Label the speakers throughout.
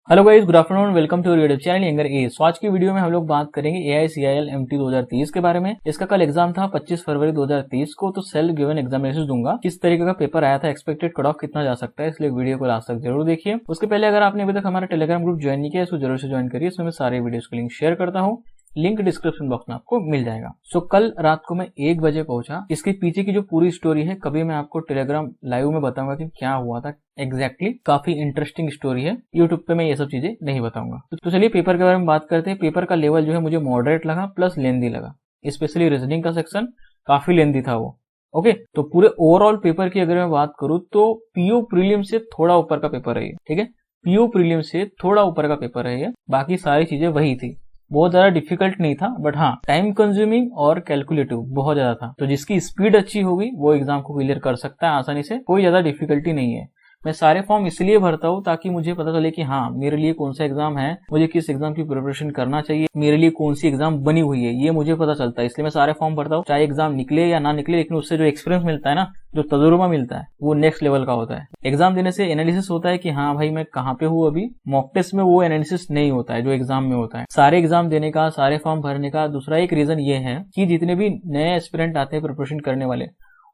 Speaker 1: Hello guys, good afternoon, welcome to YouTube channel younger age. तो आज की video में हम लोग बात करेंगे AICIL MT 2030 के बारे में। इसका कल एग्जाम था 25 फरवरी 2030 को, तो सेल्फ गिवन एग्जामिनेशन दूंगा। किस तरीके का पेपर आया था, एक्सपेक्टेड कट ऑफ कितना जा सकता है, इसलिए वीडियो को लास्ट तक जरूर देखिए। उसके पहले अगर आपने अभी तक हमारा टेलीग्राम ग्रुप ज्वाइन नहीं किया है तो जरूर से ज्वाइन करिए। इसमें मैं सारे वीडियोस के लिंक शेयर करता हूँ, लिंक डिस्क्रिप्शन बॉक्स में आपको मिल जाएगा। सो कल रात को मैं 1 बजे पहुंचा। इसके पीछे की जो पूरी स्टोरी है कभी मैं आपको टेलीग्राम लाइव में बताऊंगा कि क्या हुआ था एग्जैक्टली। काफी इंटरेस्टिंग स्टोरी है, यूट्यूब पे मैं ये सब चीजें नहीं बताऊंगा। तो चलिए पेपर के बारे में बात करते हैं। पेपर का लेवल जो है मुझे मॉडरेट लगा प्लस लेंदी लगा। स्पेशली रीजनिंग का सेक्शन काफी लेंदी था वो। ओके, तो पूरे ओवरऑल पेपर की अगर मैं बात करूं तो पीओ प्रीलिम से थोड़ा ऊपर का पेपर है ये। ठीक है, पीओ प्रीलिम से थोड़ा ऊपर का पेपर है ये। बाकी सारी चीजें वही थी, बहुत ज्यादा डिफिकल्ट नहीं था, बट हाँ टाइम कंज्यूमिंग और कैलकुलेटिव बहुत ज्यादा था। तो जिसकी स्पीड अच्छी होगी वो एग्जाम को क्लियर कर सकता है आसानी से, कोई ज्यादा डिफिकल्टी नहीं है। मैं सारे फॉर्म इसलिए भरता हूँ ताकि मुझे पता चले कि हाँ मेरे लिए कौन सा एग्जाम है, मुझे किस एग्जाम की प्रिपरेशन करना चाहिए, मेरे लिए कौन सी एग्जाम बनी हुई है, ये मुझे पता चलता है। इसलिए मैं सारे फॉर्म भरता हूँ, चाहे एग्जाम निकले या ना निकले, लेकिन उससे जो एक्सपीरियंस मिलता है ना, जो तजुर्बा मिलता है, वो नेक्स्ट लेवल का होता है। एग्जाम देने से एनालिसिस होता है कि हाँ भाई मैं कहाँ पे हूँ अभी। मॉक टेस्ट में वो एनालिसिस नहीं होता है जो एग्जाम में होता है। सारे एग्जाम देने का, सारे फॉर्म भरने का दूसरा एक रीजन ये है कि जितने भी नए एस्पिरेंट आते हैं प्रिपरेशन करने वाले,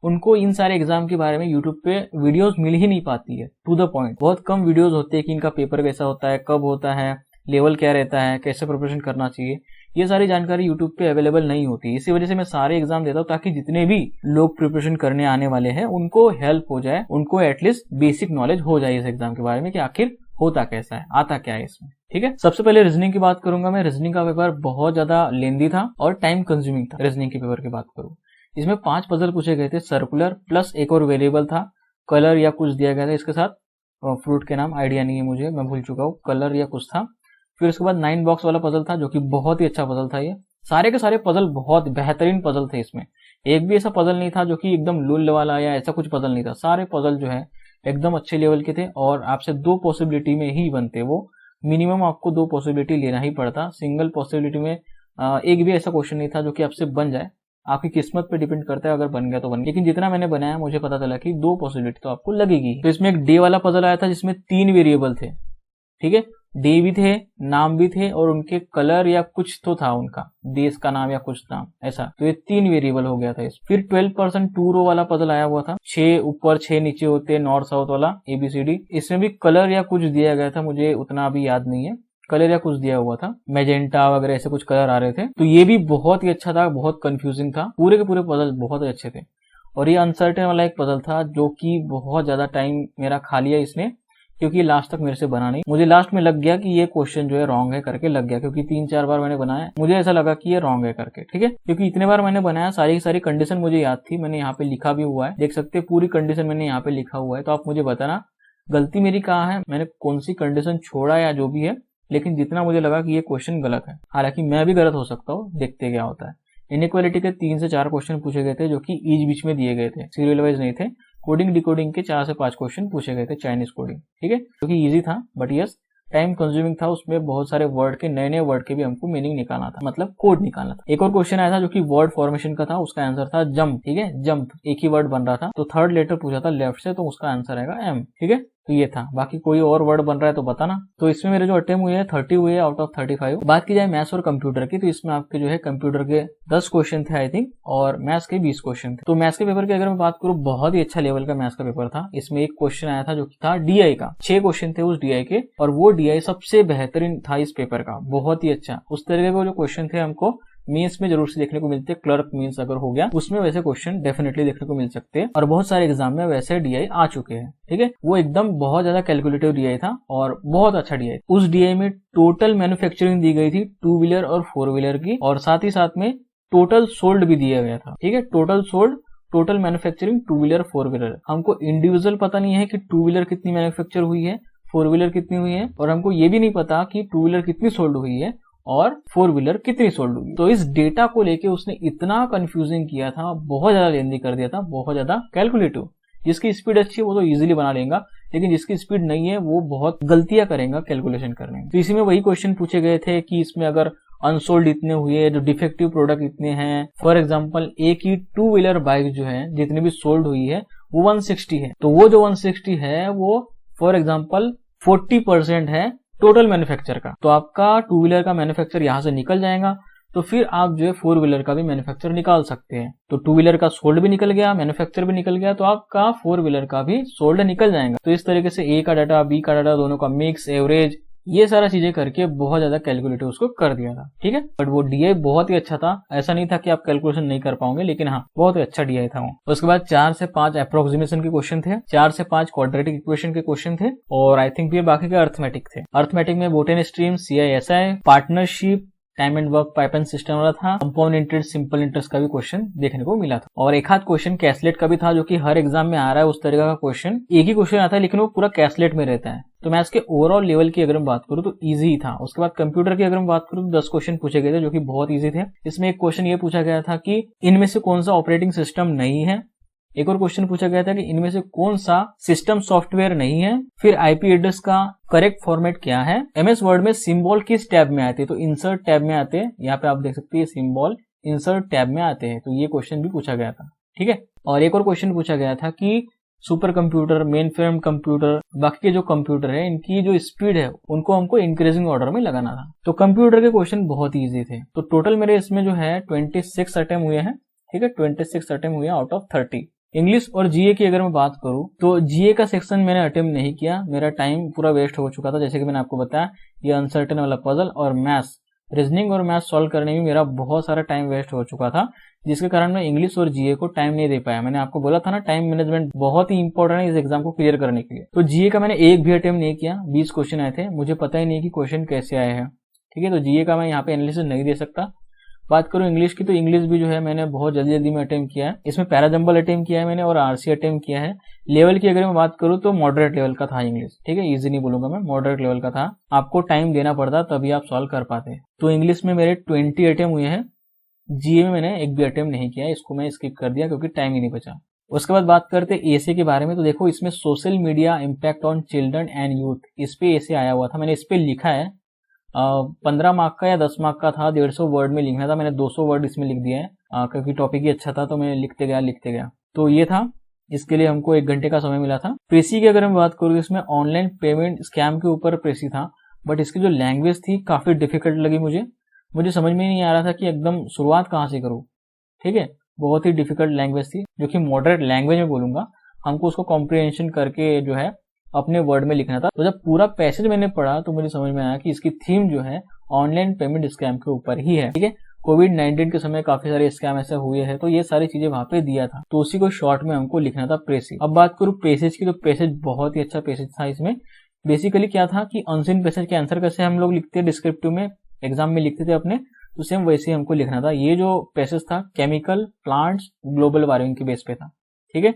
Speaker 1: उनको इन सारे एग्जाम के बारे में यूट्यूब पे वीडियोस मिल ही नहीं पाती है। टू द पॉइंट बहुत कम वीडियोस होते हैं कि इनका पेपर कैसा होता है, कब होता है, लेवल क्या रहता है, कैसे प्रिपरेशन करना चाहिए, ये सारी जानकारी यूट्यूब पे अवेलेबल नहीं होती। इसी वजह से मैं सारे एग्जाम देता हूँ ताकि जितने भी लोग प्रिपरेशन करने आने वाले हैं उनको हेल्प हो जाए, उनको एटलीस्ट बेसिक नॉलेज हो जाए इस एग्जाम के बारे में कि आखिर होता कैसा है, आता क्या है इसमें। ठीक है, सबसे पहले रीजनिंग की बात करूंगा मैं। रीजनिंग का पेपर बहुत ज्यादा लेंदी था और टाइम कंज्यूमिंग था। रीजनिंग के पेपर की बात करूं, इसमें 5 पजल पूछे गए थे, सर्कुलर प्लस एक और वेरिएबल था, कलर या कुछ दिया गया था इसके साथ। फ्रूट के नाम आइडिया नहीं है मुझे, मैं भूल चुका हूँ, कलर या कुछ था। फिर उसके बाद 9 बॉक्स वाला पजल था जो कि बहुत ही अच्छा पजल था। ये सारे के सारे पजल बहुत बेहतरीन पजल थे। इसमें एक भी ऐसा पजल नहीं था जो कि एकदम लुल वाला या ऐसा कुछ पजल नहीं था। सारे पजल जो है एकदम अच्छे लेवल के थे और आपसे 2 पॉसिबिलिटी में ही बनते। वो मिनिमम आपको 2 पॉसिबिलिटी लेना ही पड़ता। सिंगल पॉसिबिलिटी में एक भी ऐसा क्वेश्चन नहीं था जो कि आपसे बन जाए। आपकी किस्मत पे डिपेंड करता है, अगर बन गया तो बन गया। लेकिन जितना मैंने बनाया मुझे पता चला कि 2 पॉसिबिलिटी तो आपको लगेगी। तो इसमें एक डे वाला पजल आया था जिसमें 3 वेरिएबल थे। ठीक है, डे भी थे, नाम भी थे और उनके कलर या कुछ तो था, उनका देश का नाम या कुछ नाम ऐसा। तो ये 3 वेरिएबल हो गया था इस। फिर 12% 2 रो वाला पजल आया हुआ था, 6 ऊपर 6 नीचे होते, नॉर्थ साउथ वाला ABCD। इसमें भी कलर या कुछ दिया गया था, मुझे उतना अभी याद नहीं है, कलर या कुछ दिया हुआ था, मैजेंटा वगैरह ऐसे कुछ कलर आ रहे थे। तो ये भी बहुत ही अच्छा था, बहुत कंफ्यूजिंग था। पूरे के पूरे पजल बहुत ही अच्छे थे। और ये अनसर्टेन वाला एक पजल था जो कि बहुत ज्यादा टाइम मेरा खा लिया इसने, क्योंकि लास्ट तक मेरे से बना नहीं। मुझे लास्ट में लग गया कि ये क्वेश्चन जो है रॉन्ग है करके लग गया, क्योंकि 3-4 बार मैंने बनाया, मुझे ऐसा लगा कि ये रॉन्ग है करके। ठीक है, क्योंकि इतने बार मैंने बनाया, सारी की सारी कंडीशन मुझे याद थी, मैंने यहाँ पे लिखा भी हुआ है, देख सकते हैं पूरी कंडीशन मैंने यहाँ पे लिखा हुआ है। तो आप मुझे बताना गलती मेरी कहाँ है, मैंने कौन सी कंडीशन छोड़ा या जो भी है, लेकिन जितना मुझे लगा कि ये क्वेश्चन गलत है। हालांकि मैं भी गलत हो सकता हूँ, देखते क्या होता है। इनइक्वालिटी के 3 से 4 क्वेश्चन पूछे गए थे जो कि ईच बीच में दिए गए थे, सीरियल वाइज नहीं थे। कोडिंग डिकोडिंग के 4 से 5 क्वेश्चन पूछे गए थे, चाइनीज कोडिंग। ठीक है, जो कि इजी था, बट यस टाइम कंज्यूमिंग था। उसमें बहुत सारे वर्ड के, नए नए वर्ड के भी हमको मीनिंग निकालना था, मतलब कोड निकालना था। एक और क्वेश्चन आया था जो कि वर्ड फॉर्मेशन का था, उसका आंसर था जंप। ठीक है, जंप एक ही वर्ड बन रहा था, तो 3rd लेटर पूछा था लेफ्ट से, तो उसका आंसर आएगा M। ठीक है, तो ये था। बाकी कोई और वर्ड बन रहा है तो बताना। तो इसमें मेरे जो अटेम्प्ट हुए हैं 30 हुए आउट ऑफ 35। बात की जाए मैथ्स और कंप्यूटर की, तो इसमें आपके जो है कंप्यूटर के 10 क्वेश्चन थे आई थिंक, और मैथ्स के 20 क्वेश्चन थे। तो मैथ्स के पेपर की अगर मैं बात करूँ, बहुत ही अच्छा लेवल का मैथ्स का पेपर था। इसमें एक क्वेश्चन आया था जो था DI का, 6 क्वेश्चन थे उस DI के, और वो DI सबसे बेहतरीन था इस पेपर का, बहुत ही अच्छा। उस तरीके के जो क्वेश्चन थे हमको मीन्स में जरूर से देखने को मिलते हैं। क्लर्क मीन्स अगर हो गया उसमें वैसे क्वेश्चन डेफिनेटली देखने को मिल सकते हैं, और बहुत सारे एग्जाम में वैसे DI आ चुके हैं। ठीक है, वो एकदम बहुत ज्यादा कैलकुलेटिव DI था और बहुत अच्छा DI। उस DI में टोटल मैन्युफैक्चरिंग दी गई थी 2 व्हीलर और 4 व्हीलर की, और साथ ही साथ में टोटल सोल्ड भी दिया गया था। ठीक है, total sold, total manufacturing 2 wheeler 4 wheeler. हमको इंडिविजुअल पता नहीं है कि 2 व्हीलर कितनी मैन्युफैक्चर हुई है, 4 व्हीलर कितनी हुई है, और हमको ये भी नहीं पता कि 2 व्हीलर कितनी सोल्ड हुई है और 4 व्हीलर कितनी सोल्ड हुई। तो इस डेटा को लेके उसने इतना कंफ्यूजिंग किया था, बहुत ज्यादा लेंदी कर दिया था, बहुत ज्यादा कैलकुलेटिव। जिसकी स्पीड अच्छी है वो तो इजीली बना लेगा, लेकिन जिसकी स्पीड नहीं है वो बहुत गलतियां करेगा कैलकुलेशन करने में। तो इसी में वही क्वेश्चन पूछे गए थे कि इसमें अगर अनसोल्ड इतने हुए, जो डिफेक्टिव प्रोडक्ट इतने हैं, फॉर एग्जांपल एक ही 2 व्हीलर बाइक जो है जितनी भी सोल्ड हुई है वो 160 है, तो वो जो 160 है वो फॉर एग्जांपल 40% है टोटल मैन्युफैक्चर का। तो आपका 2 व्हीलर का मैन्युफैक्चर यहाँ से निकल जाएगा, तो फिर आप जो है 4 व्हीलर का भी मैन्युफैक्चर निकाल सकते हैं। तो 2 व्हीलर का सोल्ड भी निकल गया, मैन्युफैक्चर भी निकल गया, तो आपका 4 व्हीलर का भी सोल्ड निकल जाएगा। तो इस तरीके से ए का डाटा, बी का डाटा, दोनों का मिक्स, एवरेज, ये सारा चीजें करके बहुत ज्यादा कैलकुलेटिव उसको कर दिया था। ठीक है, बट वो डीआई बहुत ही अच्छा था, ऐसा नहीं था कि आप कैलकुलेशन नहीं कर पाओगे, लेकिन हाँ बहुत ही अच्छा डीआई था वो। उसके बाद 4 से 5 अप्रोक्सीमेशन के क्वेश्चन थे, 4 से 5 क्वाड्रेटिक इक्वेशन के क्वेश्चन थे, और आई थिंक ये बाकी के अर्थमेटिक थे। अर्थमेटिक में boat and stream, CISI, partnership, time and work pipeline system वाला था, कंपाउंड इंटरेस्ट, सिंपल इंटरेस्ट का भी क्वेश्चन देखने को मिला था, और एक आध क्वेश्चन कैसलेट का भी था, जो कि हर एग्जाम में आ रहा है उस तरीके का क्वेश्चन। एक ही क्वेश्चन आता है लेकिन वो पूरा कैसलेट में रहता है। तो मैथ्स के ओवरऑल लेवल की अगर मैं बात करूं तो इजी था। उसके बाद कंप्यूटर की अगर मैं बात करूं तो 10 क्वेश्चन पूछे गए थे, जो कि बहुत इजी थे। इसमें एक क्वेश्चन ये पूछा गया था कि इनमें से कौन सा ऑपरेटिंग सिस्टम नहीं है। एक और क्वेश्चन पूछा गया था कि इनमें से कौन सा सिस्टम सॉफ्टवेयर नहीं है। फिर आईपी एड्रेस का करेक्ट फॉर्मेट क्या है। एमएस वर्ड में सिंबल किस टैब में आते हैं, तो इंसर्ट टैब में आते हैं। यहाँ पे आप देख सकते हैं सिंबल इंसर्ट टैब में आते हैं। तो ये क्वेश्चन भी पूछा गया था। ठीक है, और एक और क्वेश्चन पूछा गया था कि super computer, main frame computer, बाकी के जो कंप्यूटर है इनकी जो स्पीड है उनको हमको इंक्रीजिंग ऑर्डर में लगाना था। तो कंप्यूटर के क्वेश्चन बहुत ईजी थे। तो टोटल मेरे इसमें जो है 26 अटेम्प्ट हुए हैं। ठीक है, 26 अटेम्प्ट हुए आउट ऑफ 30। इंग्लिश और जीए की अगर मैं बात करूं तो जीए का सेक्शन मैंने अटेम्प्ट नहीं किया, मेरा टाइम पूरा वेस्ट हो चुका था। जैसे कि मैंने आपको बताया, ये अनसर्टेन वाला पजल और मैथ्स, रीजनिंग और मैथ्स सॉल्व करने में मेरा बहुत सारा टाइम वेस्ट हो चुका था, जिसके कारण मैं इंग्लिश और जीए को टाइम नहीं दे पाया। मैंने आपको बोला था ना, टाइम मैनेजमेंट बहुत ही इंपॉर्टेंट है इस एग्जाम को क्लियर करने के लिए। तो जीए का मैंने एक भी अटेम्प्ट नहीं किया। 20 क्वेश्चन आए थे, मुझे पता ही नहीं कि क्वेश्चन कैसे आए हैं। ठीक है, तो जीए का मैं यहाँ पे एनालिसिस नहीं दे सकता। बात करूं इंग्लिश की, तो इंग्लिश भी जो है मैंने बहुत जल्दी जल्दी में अटेम्प्ट किया है। इसमें पैराजंबल अटेम्प्ट किया है मैंने और आरसी अटेम्प्ट किया है। लेवल की अगर मैं बात करूं तो मॉडरेट लेवल का था इंग्लिश। ठीक है, इजी नहीं बोलूंगा मैं, मॉडरेट लेवल का था। आपको टाइम देना पड़ता तभी आप सॉल्व कर पाते। तो इंग्लिश में मेरे 20 अटेम्प्ट हुए हैं। जीए में मैंने एक भी अटेम्प्ट नहीं किया, इसको मैं स्किप कर दिया क्योंकि टाइम ही नहीं बचा। उसके बाद बात करते एसे के बारे में। तो देखो, इसमें social media impact on children and youth, इस पे एसे आया हुआ था। मैंने इस पे लिखा है, 15 मार्क का या 10 मार्क का था, 150 वर्ड में लिखना था। मैंने 200 वर्ड इसमें लिख दिया है, क्योंकि टॉपिक ही अच्छा था तो मैं लिखते गया। तो ये था, इसके लिए हमको 1 घंटे का समय मिला था। प्रेसी की अगर मैं बात करूँ, इसमें ऑनलाइन पेमेंट स्कैम के ऊपर प्रेसी था, बट इसकी जो लैंग्वेज थी काफी डिफिकल्ट लगी मुझे समझ में नहीं आ रहा था कि एकदम शुरुआत कहाँ से करूँ। ठीक है, बहुत ही डिफिकल्ट लैंग्वेज थी, जो कि मॉडरेट लैंग्वेज में बोलूंगा। हमको उसको कॉम्प्रिहेंशन करके जो है अपने वर्ड में लिखना था। तो जब पूरा पैसेज मैंने पढ़ा तो मुझे समझ में आया कि इसकी थीम जो है ऑनलाइन पेमेंट स्कैम के ऊपर ही है। ठीक है, कोविड-19 के समय काफी सारे स्कैम ऐसे हुए हैं, तो ये सारी चीजें वहां पे दिया था, तो उसी को शॉर्ट में हमको लिखना था प्रेसी। अब बात करूं पैसेज की, तो पैसेज बहुत ही अच्छा पैसेज था। इसमें बेसिकली क्या था कि अनसीन पैसेज के आंसर कैसे हम लोग लिखते हैं डिस्क्रिप्टिव में, एग्जाम में लिखते थे अपने, तो सेम वैसे ही हमको लिखना था। ये जो पैसेज था केमिकल, प्लांट्स, ग्लोबल वार्मिंग के बेस पे था। ठीक है,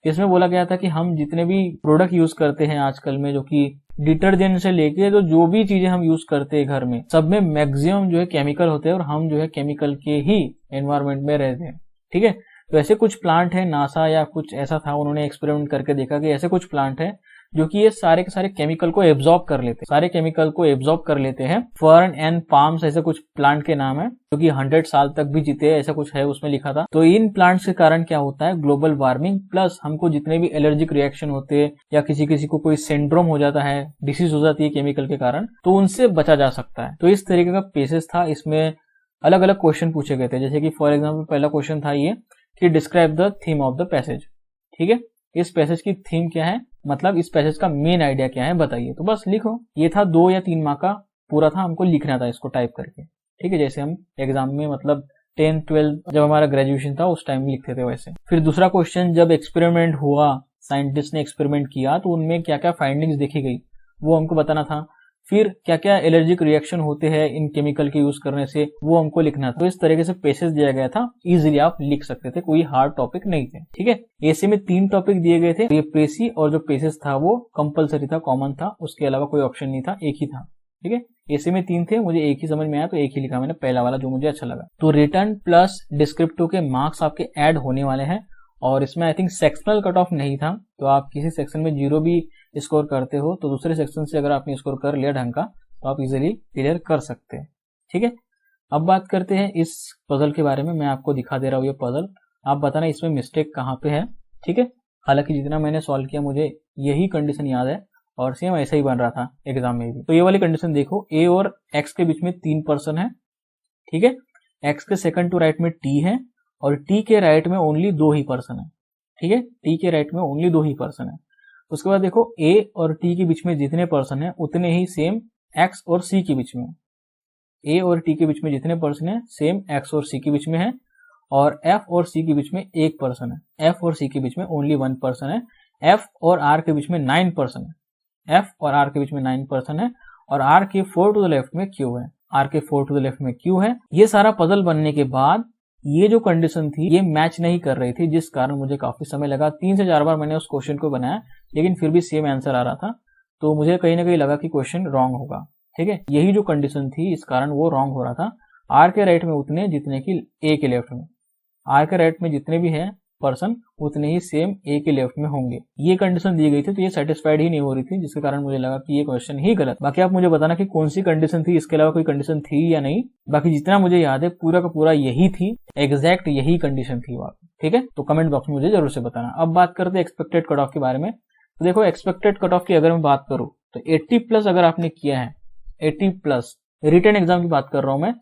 Speaker 1: इसमें बोला गया था कि हम जितने भी प्रोडक्ट यूज करते हैं आजकल में, जो कि डिटर्जेंट से लेके तो जो भी चीजें हम यूज करते हैं घर में, सब में मैक्सिमम जो है केमिकल होते हैं, और हम जो है केमिकल के ही एनवायरमेंट में रहते हैं। ठीक है, तो ऐसे कुछ प्लांट है, नासा या कुछ ऐसा था, उन्होंने एक्सपेरिमेंट करके देखा कि ऐसे कुछ प्लांट है जो कि ये सारे के सारे केमिकल को एब्जॉर्ब कर लेते हैं, फर्न एंड पाम्स ऐसे कुछ प्लांट के नाम है, जो कि 100 साल तक भी जीते हैं, ऐसा कुछ है उसमें लिखा था। तो इन प्लांट्स के कारण क्या होता है, ग्लोबल वार्मिंग, प्लस हमको जितने भी एलर्जिक रिएक्शन होते हैं या किसी को कोई सिंड्रोम हो जाता है, डिसीज हो जाती है केमिकल के कारण, तो उनसे बचा जा सकता है। तो इस तरीके का पेसेज था। इसमें अलग अलग क्वेश्चन पूछे गए थे, जैसे कि फॉर एग्जाम्पल पहला क्वेश्चन था ये कि describe the theme of the passage. ठीक है, इस पैसेज की थीम क्या है, मतलब इस पैसेज का मेन आइडिया क्या है बताइए। तो बस लिखो, ये था 2 या 3 मार्क का पूरा था, हमको लिखना था इसको टाइप करके। ठीक है, जैसे हम एग्जाम में मतलब 10, 12 जब हमारा ग्रेजुएशन था उस टाइम लिखते थे वैसे। फिर दूसरा क्वेश्चन, जब एक्सपेरिमेंट हुआ, साइंटिस्ट ने एक्सपेरिमेंट किया, तो उनमें क्या क्या फाइंडिंग्स देखी गई वो हमको बताना था। फिर क्या क्या एलर्जिक रिएक्शन होते हैं इन केमिकल के यूज करने से, वो हमको लिखना था। तो इस तरीके से पेसेज दिया गया था, इजीली आप लिख सकते थे, कोई हार्ड टॉपिक नहीं थे। ठीक है, एसे में 3 टॉपिक दिए गए थे, ये प्रेसी और जो पेसेज था वो कंपलसरी था, कॉमन था, उसके अलावा कोई ऑप्शन नहीं था, एक ही था। ठीक है, एसे में 3 थे, मुझे एक ही समझ में आया तो एक ही लिखा मैंने, पहला वाला जो मुझे अच्छा लगा। तो रिटर्न प्लस डिस्क्रिप्टिव के मार्क्स आपके ऐड होने वाले हैं, और इसमें I think sectional cut off नहीं था, तो आप किसी सेक्शन में 0 भी स्कोर करते हो तो दूसरे सेक्शन से अगर आपने स्कोर कर लिया ढंग का तो आप इजीली क्लियर कर सकते हैं। ठीक है, अब बात करते हैं इस पजल के बारे में। मैं आपको दिखा दे रहा हूँ ये पजल, आप बताना इसमें मिस्टेक कहाँ पे है। ठीक है, हालांकि जितना मैंने सॉल्व किया मुझे यही कंडीशन याद है, और सेम ऐसा ही बन रहा था एग्जाम में भी। तो ये वाली कंडीशन देखो, ए और एक्स के बीच में 3 पर्सन है, ठीक है, एक्स के सेकंड टू राइट में टी है और टी के राइट में ओनली 2 ही पर्सन है, ठीक है, टी के राइट में ओनली 2 ही पर्सन है। उसके बाद देखो ए और टी के बीच में जितने पर्सन है उतने ही सेम एक्स और सी के बीच में, ए और टी के बीच में जितने पर्सन है सेम एक्स और सी के बीच में है, और एफ और सी के बीच में 1 पर्सन है, एफ और सी के बीच में ओनली 1 पर्सन है, एफ और आर के बीच में 9 पर्सन है, एफ और आर के बीच में 9 पर्सन है, और आर के 4 टू द लेफ्ट में क्यू है, आर के 4 टू द लेफ्ट में क्यू है। ये सारा पजल बनने के बाद ये जो कंडीशन थी ये मैच नहीं कर रही थी, जिस कारण मुझे काफी समय लगा, 3 से 4 बार मैंने उस क्वेश्चन को बनाया लेकिन फिर भी सेम आंसर आ रहा था। तो मुझे कहीं ना कहीं लगा कि क्वेश्चन रॉन्ग होगा, ठीक है, यही जो कंडीशन थी इस कारण वो रॉन्ग हो रहा था। आर के राइट में उतने जितने कि ए के लेफ्ट में, आर के राइट में जितने भी हैं पर्सन उतने ही सेम ए के लेफ्ट में होंगे, ये कंडीशन दी गई थी। तो ये सेटिस्फाइड ही नहीं हो रही थी, जिसके कारण मुझे लगा कि ये क्वेश्चन ही गलत। बाकी आप मुझे बताना कि कौन सी कंडीशन थी, इसके अलावा कोई कंडीशन थी या नहीं। बाकी जितना मुझे याद है पूरा का पूरा यही थी, एग्जैक्ट यही कंडीशन थी वहां, ठीक है। तो कमेंट बॉक्स में मुझे जरूर से बताना। अब बात करते हैं एक्सपेक्टेड कट ऑफ के बारे में। तो देखो एक्सपेक्टेड कट ऑफ की अगर मैं बात करूं तो 80+ अगर आपने किया है, 80+ रिटन एग्जाम की बात कर रहा हूं मैं,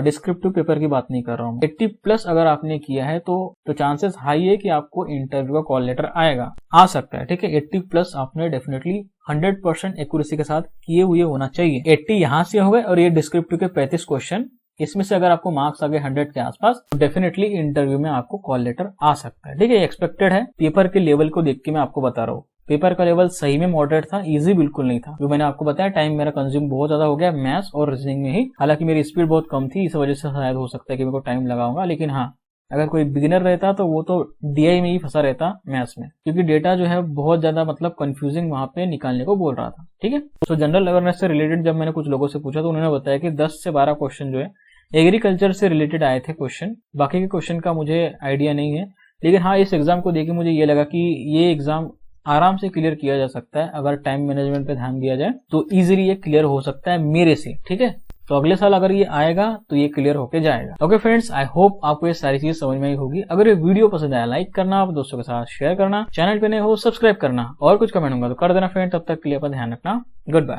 Speaker 1: डिस्क्रिप्टिव पेपर की बात नहीं कर रहा हूँ। 80+ अगर आपने किया है तो चांसेस हाई है कि आपको इंटरव्यू का कॉल लेटर आएगा, आ सकता है, ठीक है। 80+ आपने डेफिनेटली 100% एक्यूरेसी के साथ किए हुए होना चाहिए। 80 यहाँ से हो गए और ये डिस्क्रिप्टिव के 35 क्वेश्चन, इसमें से अगर आपको मार्क्स आ गए 100 के आसपास तो डेफिनेटली इंटरव्यू में आपको कॉल लेटर आ सकता है, ठीक है। एक्सपेक्टेड है, पेपर के लेवल को देख के मैं आपको बता रहा हूँ। पेपर का लेवल सही में मॉडरेट था, इजी बिल्कुल नहीं था। जो मैंने आपको बताया टाइम मेरा कंज्यूम बहुत ज्यादा हो गया मैथ्स और रीजनिंग में ही। हालांकि मेरी स्पीड बहुत कम थी, इस वजह से शायद हो सकता है कि मेरे को टाइम लगा होगा, लेकिन हाँ अगर कोई बिगिनर रहता तो वो तो डीआई में ही फंसा रहता मैथ्स में, क्योंकि डेटा जो है बहुत ज्यादा मतलब कंफ्यूजिंग वहां पे निकालने को बोल रहा था, ठीक है। तो जनरल अवेयरनेस से रिलेटेड जब मैंने कुछ लोगों से पूछा तो उन्होंने बताया कि 10 से 12 क्वेश्चन जो है एग्रीकल्चर से रिलेटेड आए थे क्वेश्चन। बाकी के क्वेश्चन का मुझे आइडिया नहीं है, लेकिन हाँ इस एग्जाम को देख मुझे ये लगा कि ये एग्जाम आराम से क्लियर किया जा सकता है। अगर टाइम मैनेजमेंट पे ध्यान दिया जाए तो इजीली ये क्लियर हो सकता है मेरे से, ठीक है। तो अगले साल अगर ये आएगा तो ये क्लियर होके जाएगा। ओके फ्रेंड्स, आई होप आपको ये सारी चीज समझ में आई होगी। अगर ये वीडियो पसंद आया लाइक करना, आप दोस्तों के साथ शेयर करना, चैनल पे नए हो सब्सक्राइब करना, और कुछ कमेंट होगा तो कर देना फ्रेंड। तब तक के लिए अपना ध्यान रखना, गुड बाय।